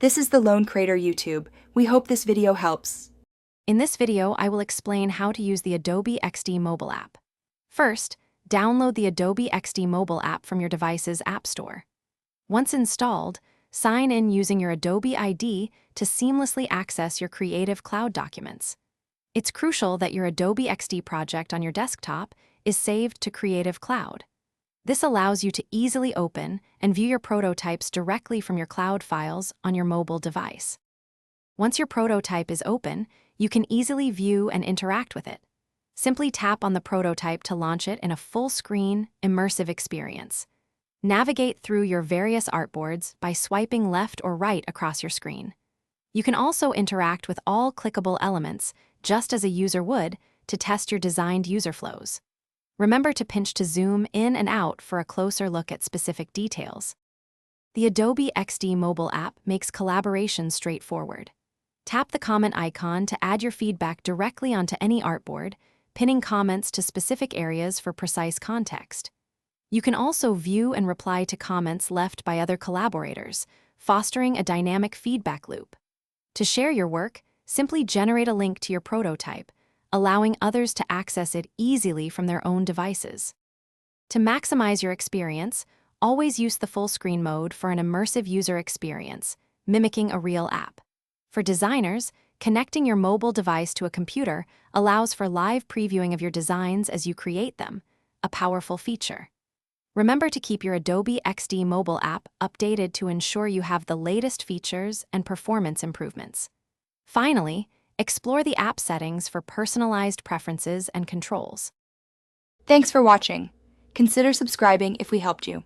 This is the Lone Crater YouTube. We hope this video helps. In this video, I will explain how to use the Adobe XD mobile app. First, download the Adobe XD mobile app from your device's App Store. Once installed, sign in using your Adobe ID to seamlessly access your Creative Cloud documents. It's crucial that your Adobe XD project on your desktop is saved to Creative Cloud. This allows you to easily open and view your prototypes directly from your cloud files on your mobile device. Once your prototype is open, you can easily view and interact with it. Simply tap on the prototype to launch it in a full-screen, immersive experience. Navigate through your various artboards by swiping left or right across your screen. You can also interact with all clickable elements, just as a user would, to test your designed user flows. Remember to pinch to zoom in and out for a closer look at specific details. The Adobe XD mobile app makes collaboration straightforward. Tap the comment icon to add your feedback directly onto any artboard, pinning comments to specific areas for precise context. You can also view and reply to comments left by other collaborators, fostering a dynamic feedback loop. To share your work, simply generate a link to your prototype, allowing others to access it easily from their own devices. To maximize your experience, always use the full screen mode for an immersive user experience, mimicking a real app. For designers, connecting your mobile device to a computer allows for live previewing of your designs as you create them, a powerful feature. Remember to keep your Adobe XD mobile app updated to ensure you have the latest features and performance improvements. Finally, explore the app settings for personalized preferences and controls. Thanks for watching. Consider subscribing if we helped you.